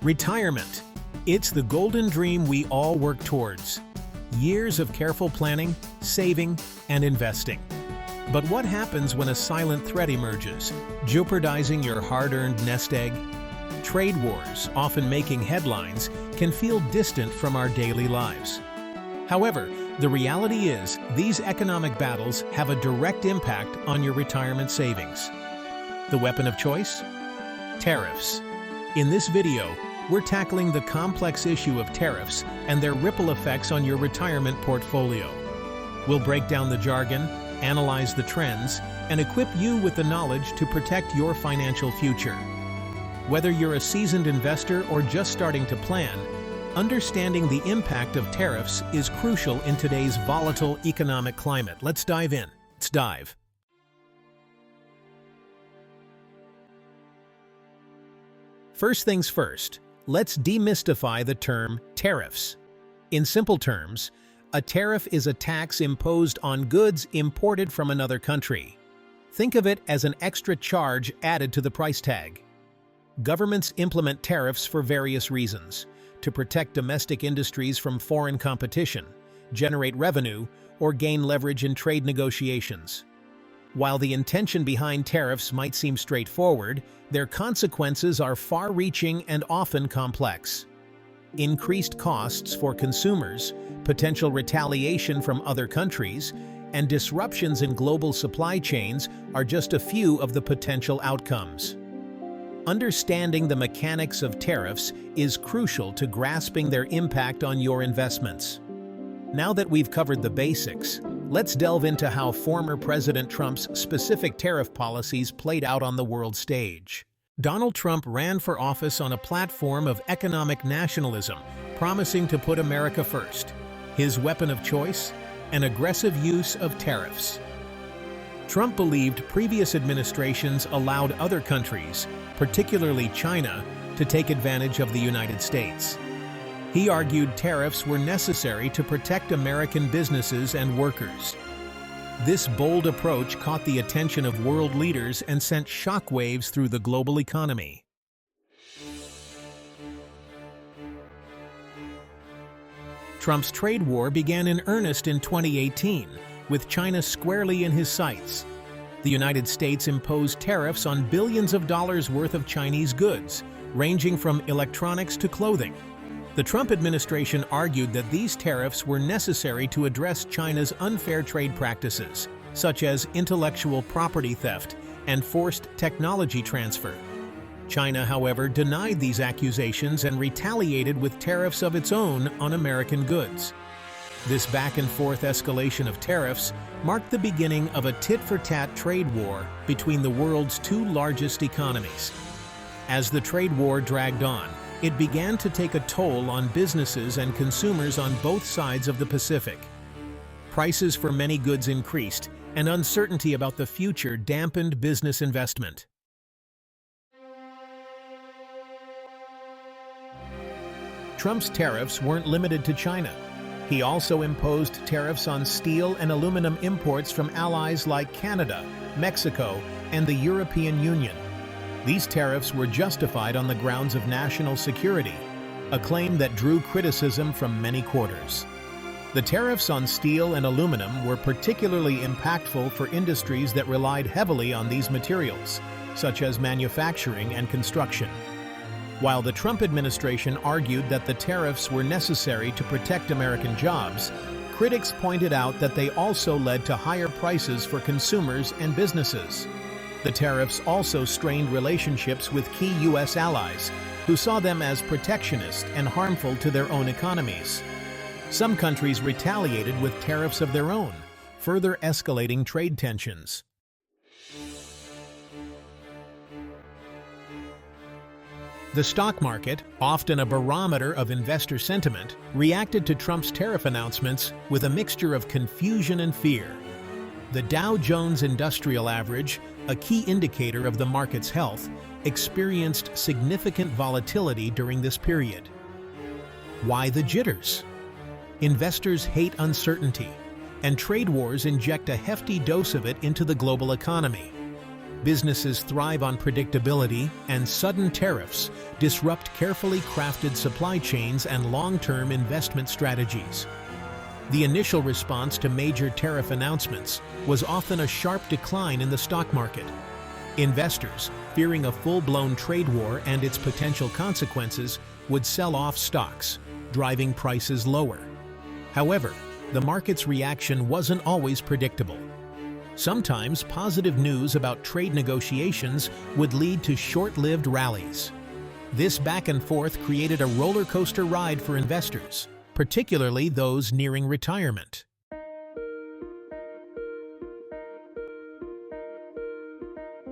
Retirement. It's the golden dream we all work towards. Years of careful planning, saving, and investing. But what happens when a silent threat emerges, jeopardizing your hard-earned nest egg? Trade wars, often making headlines, can feel distant from our daily lives. However, the reality is these economic battles have a direct impact on your retirement savings. The weapon of choice? Tariffs. In this video, we're tackling the complex issue of tariffs and their ripple effects on your retirement portfolio. We'll break down the jargon, analyze the trends, and equip you with the knowledge to protect your financial future. Whether you're a seasoned investor or just starting to plan, understanding the impact of tariffs is crucial in today's volatile economic climate. Let's dive in. Let's dive. First things first, let's demystify the term tariffs. In simple terms, a tariff is a tax imposed on goods imported from another country. Think of it as an extra charge added to the price tag. Governments implement tariffs for various reasons: to protect domestic industries from foreign competition, generate revenue, or gain leverage in trade negotiations. While the intention behind tariffs might seem straightforward, their consequences are far-reaching and often complex. Increased costs for consumers, potential retaliation from other countries, and disruptions in global supply chains are just a few of the potential outcomes. Understanding the mechanics of tariffs is crucial to grasping their impact on your investments. Now that we've covered the basics, let's delve into how former President Trump's specific tariff policies played out on the world stage. Donald Trump ran for office on a platform of economic nationalism, promising to put America first. His weapon of choice? An aggressive use of tariffs. Trump believed previous administrations allowed other countries, particularly China, to take advantage of the United States. He argued tariffs were necessary to protect American businesses and workers. This bold approach caught the attention of world leaders and sent shockwaves through the global economy. Trump's trade war began in earnest in 2018, with China squarely in his sights. The United States imposed tariffs on billions of dollars worth of Chinese goods, ranging from electronics to clothing. The Trump administration argued that these tariffs were necessary to address China's unfair trade practices, such as intellectual property theft and forced technology transfer. China, however, denied these accusations and retaliated with tariffs of its own on American goods. This back-and-forth escalation of tariffs marked the beginning of a tit-for-tat trade war between the world's two largest economies. As the trade war dragged on, it began to take a toll on businesses and consumers on both sides of the Pacific. Prices for many goods increased, and uncertainty about the future dampened business investment. Trump's tariffs weren't limited to China. He also imposed tariffs on steel and aluminum imports from allies like Canada, Mexico, and the European Union. These tariffs were justified on the grounds of national security, a claim that drew criticism from many quarters. The tariffs on steel and aluminum were particularly impactful for industries that relied heavily on these materials, such as manufacturing and construction. While the Trump administration argued that the tariffs were necessary to protect American jobs, critics pointed out that they also led to higher prices for consumers and businesses. The tariffs also strained relationships with key U.S. allies, who saw them as protectionist and harmful to their own economies. Some countries retaliated with tariffs of their own, further escalating trade tensions. The stock market, often a barometer of investor sentiment, reacted to Trump's tariff announcements with a mixture of confusion and fear. The Dow Jones Industrial Average, a key indicator of the market's health, experienced significant volatility during this period. Why the jitters? Investors hate uncertainty, and trade wars inject a hefty dose of it into the global economy. Businesses thrive on predictability, and sudden tariffs disrupt carefully crafted supply chains and long-term investment strategies. The initial response to major tariff announcements was often a sharp decline in the stock market. Investors, fearing a full-blown trade war and its potential consequences, would sell off stocks, driving prices lower. However, the market's reaction wasn't always predictable. Sometimes positive news about trade negotiations would lead to short-lived rallies. This back and forth created a roller coaster ride for investors, particularly those nearing retirement.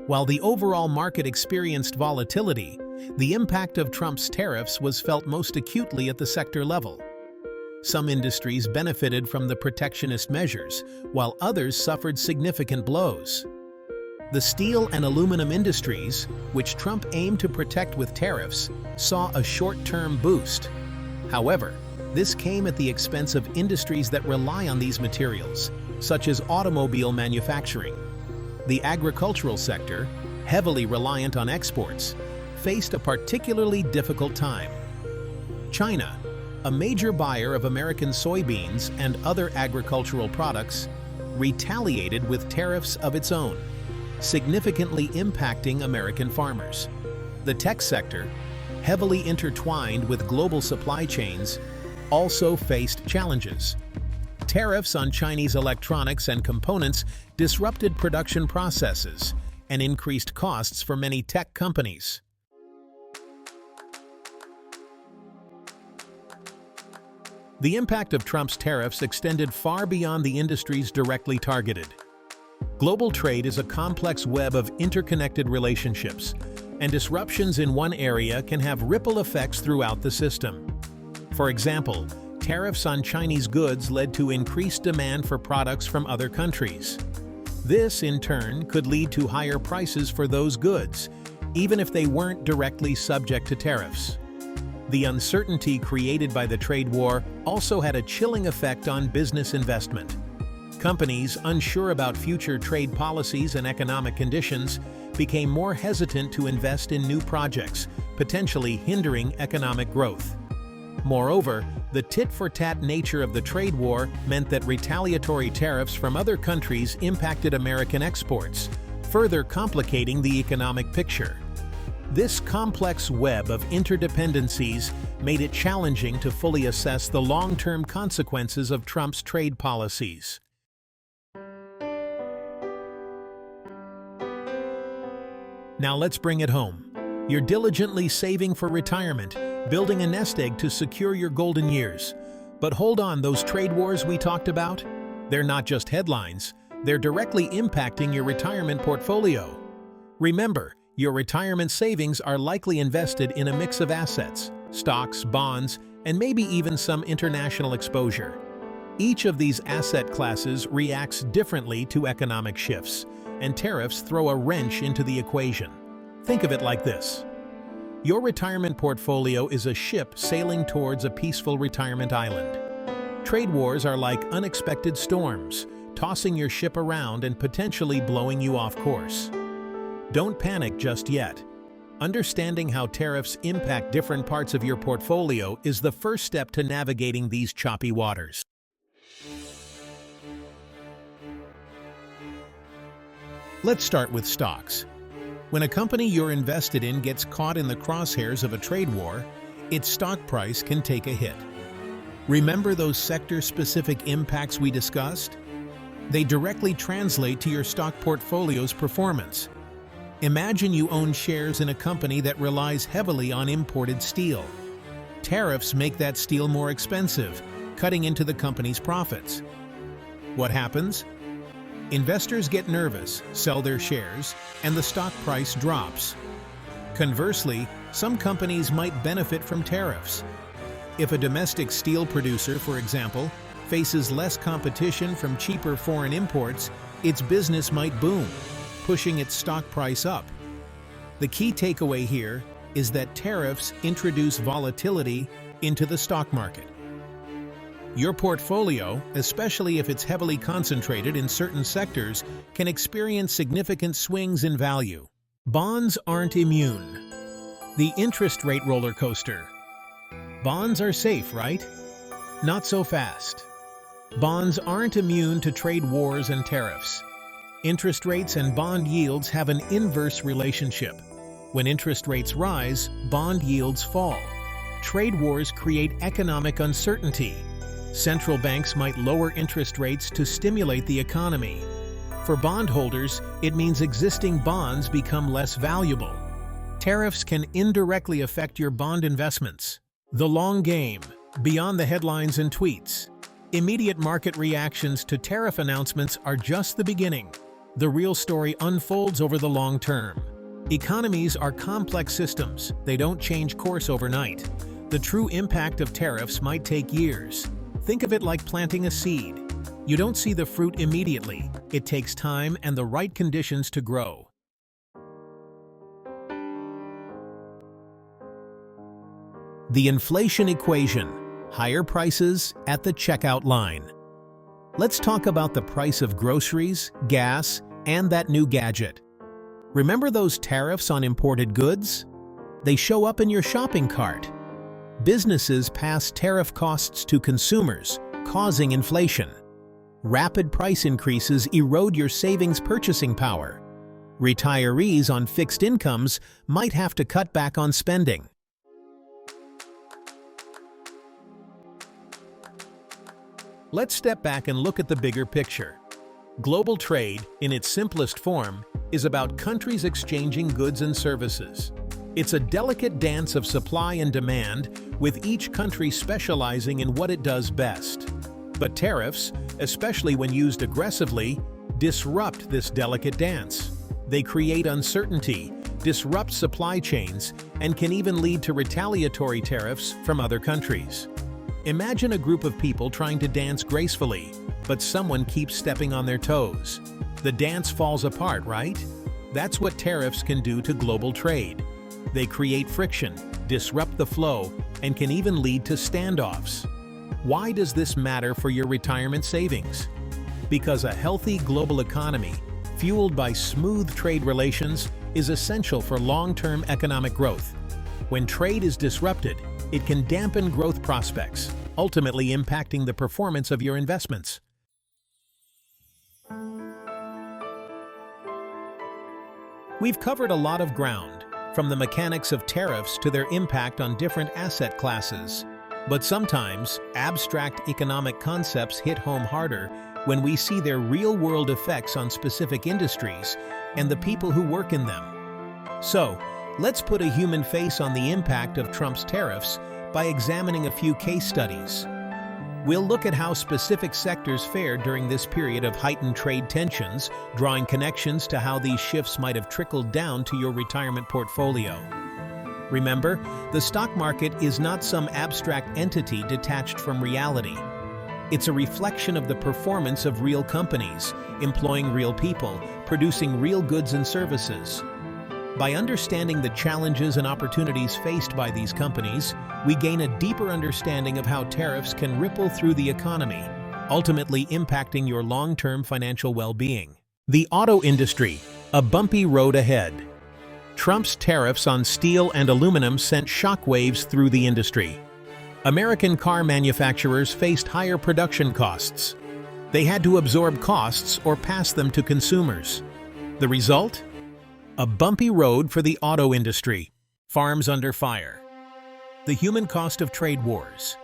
While the overall market experienced volatility, the impact of Trump's tariffs was felt most acutely at the sector level. Some industries benefited from the protectionist measures, while others suffered significant blows. The steel and aluminum industries, which Trump aimed to protect with tariffs, saw a short-term boost. However, this came at the expense of industries that rely on these materials, such as automobile manufacturing. The agricultural sector, heavily reliant on exports, faced a particularly difficult time. China, a major buyer of American soybeans and other agricultural products, retaliated with tariffs of its own, significantly impacting American farmers. The tech sector, heavily intertwined with global supply chains, also faced challenges. Tariffs on Chinese electronics and components disrupted production processes and increased costs for many tech companies. The impact of Trump's tariffs extended far beyond the industries directly targeted. Global trade is a complex web of interconnected relationships, and disruptions in one area can have ripple effects throughout the system. For example, tariffs on Chinese goods led to increased demand for products from other countries. This, in turn, could lead to higher prices for those goods, even if they weren't directly subject to tariffs. The uncertainty created by the trade war also had a chilling effect on business investment. Companies, unsure about future trade policies and economic conditions, became more hesitant to invest in new projects, potentially hindering economic growth. Moreover, the tit-for-tat nature of the trade war meant that retaliatory tariffs from other countries impacted American exports, further complicating the economic picture. This complex web of interdependencies made it challenging to fully assess the long-term consequences of Trump's trade policies. Now let's bring it home. You're diligently saving for retirement, building a nest egg to secure your golden years. But hold on, those trade wars we talked about? They're not just headlines, they're directly impacting your retirement portfolio. Remember, your retirement savings are likely invested in a mix of assets, stocks, bonds, and maybe even some international exposure. Each of these asset classes reacts differently to economic shifts, and tariffs throw a wrench into the equation. Think of it like this. Your retirement portfolio is a ship sailing towards a peaceful retirement island. Trade wars are like unexpected storms, tossing your ship around and potentially blowing you off course. Don't panic just yet. Understanding how tariffs impact different parts of your portfolio is the first step to navigating these choppy waters. Let's start with stocks. When a company you're invested in gets caught in the crosshairs of a trade war, its stock price can take a hit. Remember those sector-specific impacts we discussed? They directly translate to your stock portfolio's performance. Imagine you own shares in a company that relies heavily on imported steel. Tariffs make that steel more expensive, cutting into the company's profits. What happens? Investors get nervous, sell their shares, and the stock price drops. Conversely, some companies might benefit from tariffs. If a domestic steel producer, for example, faces less competition from cheaper foreign imports, its business might boom, pushing its stock price up. The key takeaway here is that tariffs introduce volatility into the stock market. Your portfolio, especially if it's heavily concentrated in certain sectors, can experience significant swings in value. Bonds aren't immune. The interest rate roller coaster. Bonds are safe, right? Not so fast. Bonds aren't immune to trade wars and tariffs. Interest rates and bond yields have an inverse relationship. When interest rates rise, bond yields fall. Trade wars create economic uncertainty. Central banks might lower interest rates to stimulate the economy. For bondholders, it means existing bonds become less valuable. Tariffs can indirectly affect your bond investments. The long game, beyond the headlines and tweets. Immediate market reactions to tariff announcements are just the beginning. The real story unfolds over the long term. Economies are complex systems. They don't change course overnight. The true impact of tariffs might take years. Think of it like planting a seed. You don't see the fruit immediately. It takes time and the right conditions to grow. The inflation equation. Higher prices at the checkout line. Let's talk about the price of groceries, gas, and that new gadget. Remember those tariffs on imported goods? They show up in your shopping cart. Businesses pass tariff costs to consumers, causing inflation. Rapid price increases erode your savings purchasing power. Retirees on fixed incomes might have to cut back on spending. Let's step back and look at the bigger picture. Global trade, in its simplest form, is about countries exchanging goods and services. It's a delicate dance of supply and demand, with each country specializing in what it does best. But tariffs, especially when used aggressively, disrupt this delicate dance. They create uncertainty, disrupt supply chains, and can even lead to retaliatory tariffs from other countries. Imagine a group of people trying to dance gracefully, but someone keeps stepping on their toes. The dance falls apart, right? That's what tariffs can do to global trade. They create friction, disrupt the flow, and can even lead to standoffs. Why does this matter for your retirement savings? Because a healthy global economy, fueled by smooth trade relations, is essential for long-term economic growth. When trade is disrupted, it can dampen growth prospects, ultimately impacting the performance of your investments. We've covered a lot of ground, from the mechanics of tariffs to their impact on different asset classes. But sometimes, abstract economic concepts hit home harder when we see their real-world effects on specific industries and the people who work in them. So, let's put a human face on the impact of Trump's tariffs by examining a few case studies. We'll look at how specific sectors fared during this period of heightened trade tensions, drawing connections to how these shifts might have trickled down to your retirement portfolio. Remember, the stock market is not some abstract entity detached from reality. It's a reflection of the performance of real companies, employing real people, producing real goods and services. By understanding the challenges and opportunities faced by these companies, we gain a deeper understanding of how tariffs can ripple through the economy, ultimately impacting your long-term financial well-being. The auto industry, a bumpy road ahead. Trump's tariffs on steel and aluminum sent shockwaves through the industry. American car manufacturers faced higher production costs. They had to absorb costs or pass them to consumers. The result? A bumpy road for the auto industry. Farms under fire. The human cost of trade wars.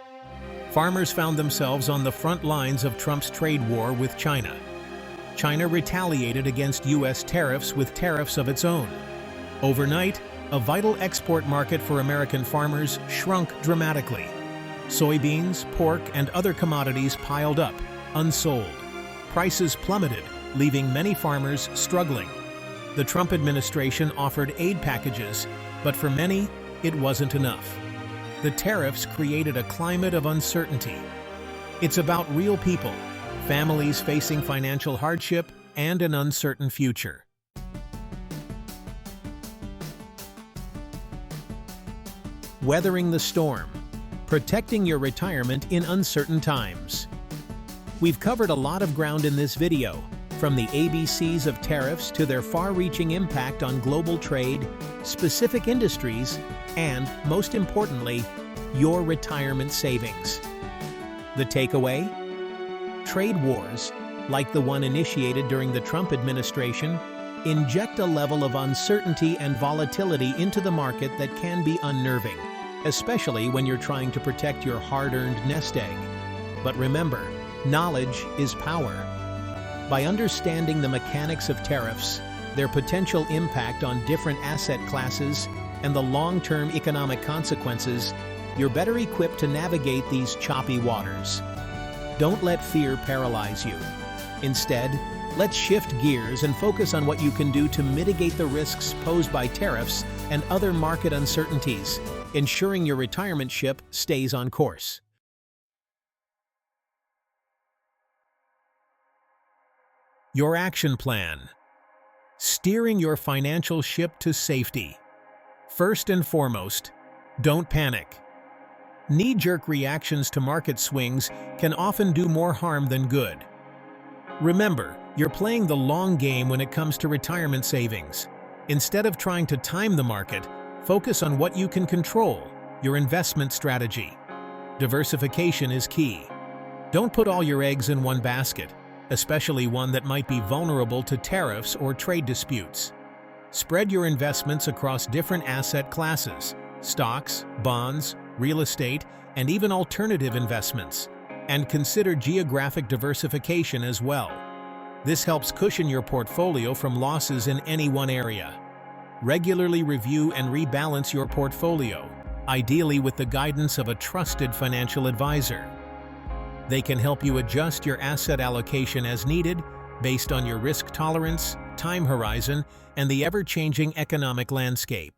Farmers found themselves on the front lines of Trump's trade war with China. China retaliated against U.S. tariffs with tariffs of its own. Overnight, a vital export market for American farmers shrunk dramatically. Soybeans, pork, and other commodities piled up, unsold. Prices plummeted, leaving many farmers struggling. The Trump administration offered aid packages, but for many, it wasn't enough. The tariffs created a climate of uncertainty. It's about real people, families facing financial hardship, and an uncertain future. Weathering the storm. protecting your retirement in uncertain times. We've covered a lot of ground in this video, from the ABCs of tariffs to their far-reaching impact on global trade, specific industries, and, most importantly, your retirement savings. The takeaway? Trade wars, like the one initiated during the Trump administration, inject a level of uncertainty and volatility into the market that can be unnerving, especially when you're trying to protect your hard-earned nest egg. But remember, knowledge is power. By understanding the mechanics of tariffs, their potential impact on different asset classes, and the long-term economic consequences, you're better equipped to navigate these choppy waters. Don't let fear paralyze you. Instead, let's shift gears and focus on what you can do to mitigate the risks posed by tariffs and other market uncertainties, ensuring your retirement ship stays on course. Your action plan. Steering your financial ship to safety. First and foremost, don't panic. Knee-jerk reactions to market swings can often do more harm than good. Remember, you're playing the long game when it comes to retirement savings. Instead of trying to time the market, focus on what you can control, your investment strategy. Diversification is key. Don't put all your eggs in one basket, especially one that might be vulnerable to tariffs or trade disputes. Spread your investments across different asset classes, stocks, bonds, real estate, and even alternative investments, and consider geographic diversification as well. This helps cushion your portfolio from losses in any one area. Regularly review and rebalance your portfolio, ideally with the guidance of a trusted financial advisor. They can help you adjust your asset allocation as needed based on your risk tolerance, time horizon, and the ever-changing economic landscape.